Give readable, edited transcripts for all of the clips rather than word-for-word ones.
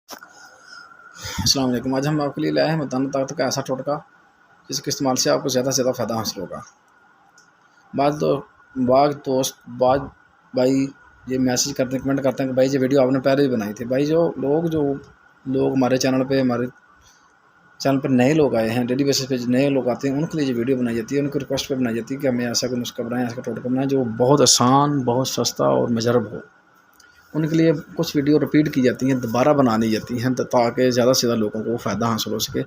अस्सलाम वालेकुम। आज हम आपके लिए लाए हैं मुल्तानी ताकत का ऐसा टोटका जिसके इस्तेमाल से आपको ज़्यादा से ज़्यादा फ़ायदा हासिल होगा। बाद तो बाद दोस्त बाद भाई ये मैसेज करते हैं, कमेंट करते हैं कि भाई ये वीडियो आपने पहले भी बनाई थी। भाई जो लोग हमारे चैनल पर नए लोग आए हैं, डेली बेसिस पे नए लोग आते हैं, उनके लिए ये वीडियो बनाई जाती है, उनकी रिक्वेस्ट पे बनाई जाती है कि हमें ऐसा कोई नुस्खा बनाएं, ऐसा टोटका बनाएं जो बहुत आसान, बहुत सस्ता और मुजरब हो। उनके लिए कुछ वीडियो रिपीट की जाती हैं, दोबारा बना दी जाती हैं ताकि ज़्यादा से ज़्यादा लोगों को फ़ायदा हासिल हो सके।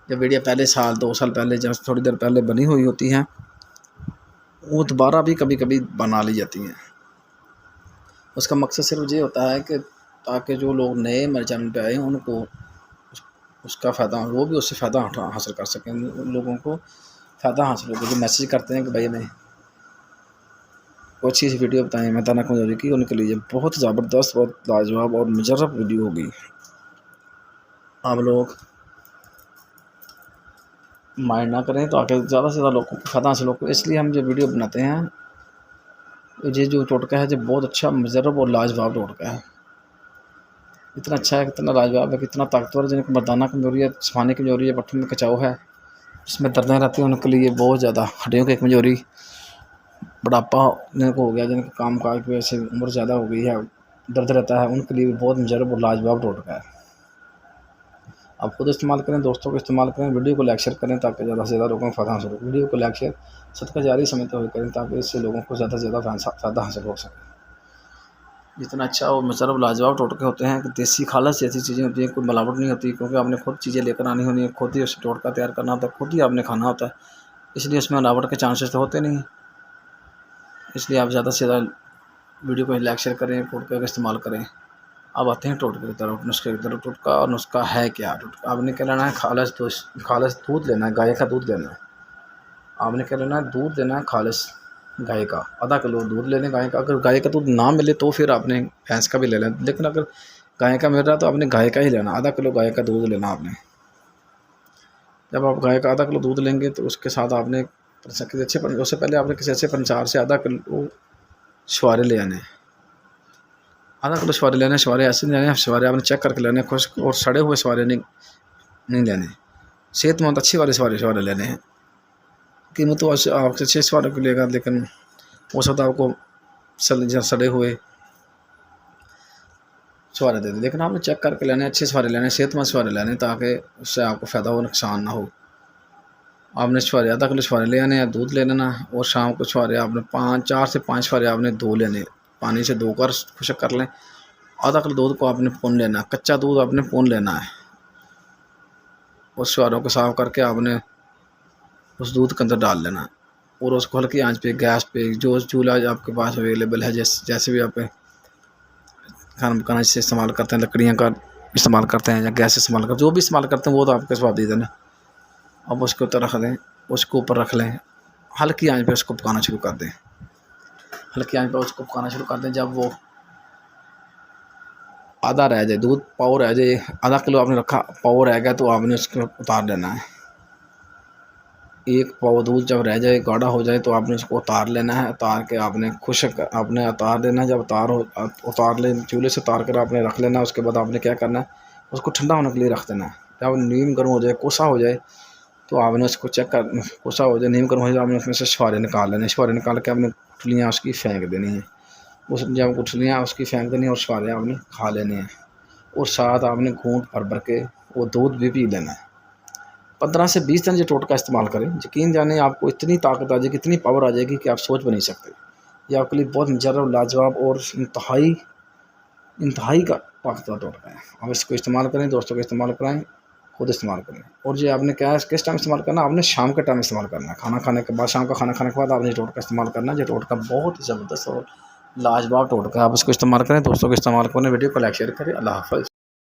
जब वीडियो पहले साल 2 साल पहले जब थोड़ी देर पहले बनी हुई होती हैं, वो दोबारा भी कभी कभी बना ली जाती हैं। उसका मकसद सिर्फ ये होता है कि ताकि जो लोग नए मेरे चैनल पे आए हैं उनको उसका फ़ायदा, वो भी उससे फ़ायदा हासिल कर सकें, उन लोगों को फ़ायदा हासिल हो। जो मैसेज करते हैं कि भाई हमें कोई अच्छी सी वीडियो बताएं मैदाना कमजोरी की, उनके लिए बहुत ज़बरदस्त, बहुत लाजवाब और मुजर्रब वीडियो होगी। आप लोग माइंड ना करें ताकि ज़्यादा से ज़्यादा लोगों को फ़ायदा हासिल हो, इसलिए हम जो वीडियो बनाते हैं। ये जो टोटका है जो बहुत अच्छा, मुजर्रब और लाजवाब टोटका है। इतना अच्छा है, कितना लाजवाब है, कितना ताकतवर है। जिनको मर्दाना कमजोरी है, जिस्मानी कमजोरी है, पट्टों में खिंचाव है, इसमें दर्दें रहती हैं, उनके लिए बहुत ज़्यादा, हड्डियों की कमजोरी, बुढ़ापा जिनको हो गया, जिनके काम काज की वजह से उम्र ज़्यादा हो गई है, दर्द रहता है, उनके लिए भी बहुत मुजर्रब और लाजवाब टोटका है। आप खुद इस्तेमाल करें, दोस्तों को इस्तेमाल करें, वीडियो को लाइक शेयर करें ताकि ज़्यादा से ज़्यादा लोगों को फ़ायदा हासिल हो। वीडियो को लाइक शेयर सदका जारी समझते हुए करें ताकि इससे लोगों को ज़्यादा से ज़्यादा फ़ायदा हासिल हो सके। जितना अच्छा और मुजर्रब लाजवाब टोटके होते हैं कि देसी खालस जैसी चीज़ें होती हैं, कोई मिलावट नहीं होती, क्योंकि आपने खुद चीज़ें लेकर आनी होनी है, खुद ही उस टोटका तैयार करना होता है, खुद ही आपने खाना होता है, इसलिए उसमें मिलावट के चांसेस तो होते नहीं हैं। इसलिए आप ज़्यादा से ज़्यादा वीडियो को लाइक शेयर करें, टोटके का इस्तेमाल करें। अब आते हैं टोटके की तरफ, नुस्खे की तरफ। टोटका और नुस्खा है क्या? टोटका आपने क्या लेना है, खालिस दूध लेना है, गाय का दूध लेना है। आपने क्या लेना है, दूध लेना है खालिस गाय का, आधा किलो दूध ले लें गाय का। अगर गाय का दूध ना मिले तो फिर आपने भैंस का भी ले लें, लेकिन अगर गाय का मिल रहा है तो आपने गाय का ही लेना, आधा किलो गाय का दूध लेना आपने। जब आप गाय का आधा किलो दूध लेंगे तो उसके साथ आपने उससे पहले आपने किसी अच्छे पंचार से आधा किलो छुहारे ले आने, आधा किलो छुहारे लेने। छुहारे ऐसे नहीं लेने, छुहारे आपने चेक करके लेने, खुश्क और सड़े हुए छुहारे नहीं लेने, सेहतमंद अच्छी वाले छुहारे लेने हैं। कीमत तो आपसे 600 वाले को लेगा, लेकिन हो सकता है आपको सड़े हुए छुहारे दे दें, लेकिन आपने चेक करके लेने, अच्छे छुहारे लेने, सेहतमंद छुहारे लेने ताकि उससे आपको फ़ायदा हो, नुकसान ना हो। आपने छुहारे आधा किलो छुहारे ले आने, या दूध ले लेना, और शाम को छुहारे आपने 4 से 5 छुहारे आपने धो लेने, पानी से धोकर खुश्क कर लें। आधा किलो दूध को आपने पून लेना, कच्चा दूध आपने पून लेना है। उस छुहारों को साफ़ करके आपने उस दूध के अंदर डाल लेना, और उसको हल्की आंच पे, गैस पे, जो चूल्हा आपके पास अवेलेबल है, जैसे भी आप खाना पकाना से इस्तेमाल करते हैं, लकड़ियाँ का इस्तेमाल करते हैं या गैस इस्तेमाल करते हैं, जो भी इस्तेमाल करते हैं वो तो आपके स्वादिष्ट है ना। अब उसके ऊपर रख दें, उसको ऊपर रख लें, हल्की आंच पे उसको पकाना शुरू कर दें, हल्की आंच पे उसको पकाना शुरू कर दें। जब वो आधा रह जाए, दूध पाव रह जाए, आधा किलो आपने रखा, पाव रह गया तो आपने उसको उतार लेना है। एक पाव दूध जब रह जाए, गाढ़ा हो जाए, तो आपने उसको उतार लेना है। उतार के आपने खुश्क आपने उतार देना है। जब उतार ले, चूल्हे से उतार कर आपने रख लेना। उसके बाद आपने क्या करना है, उसको ठंडा होने के लिए रख देना है। जब नीम गर्म हो जाए, कोसा हो जाए, तो आपने उसको चेक कर, कोसा हो जाए, नीम गर्म हो जाए, आपने उसमें से छुहारे निकाल लेने। छुहारे निकाल के आपने गुठलियाँ उसकी फेंक देनी है। जब गुठलियाँ उसकी फेंक देनी है और छुहारे आपने खा लेने हैं, और साथ आपने घूंट भर भर के वो दूध भी पी लेना है। 15 से 20 दिन ये टोटका इस्तेमाल करें, यकीन जाने आपको इतनी ताकत आ जाएगी, इतनी पावर आ जाएगी कि आप सोच भी नहीं सकते। ये आपके लिए बहुत मुजर्रब, लाजवाब और इंतहाई का ताकतवर टोटका है। आप इसको इस्तेमाल करें, दोस्तों को इस्तेमाल कराएं, खुद इस्तेमाल करें। और ये आपने क्या है, किस टाइम इस्तेमाल करना, आपने शाम के टाइम इस्तेमाल करना है, खाना खाने के बाद, शाम का खाना खाने के बाद आपने टोटका इस्तेमाल करना है। ये टोटका बहुत ही ज़बरदस्त और लाजवाब टोटका है। आप इसको इस्तेमाल करें, दोस्तों को इस्तेमाल करें, वीडियो को लाइक शेयर करें। अल्लाह हाफ़िज़।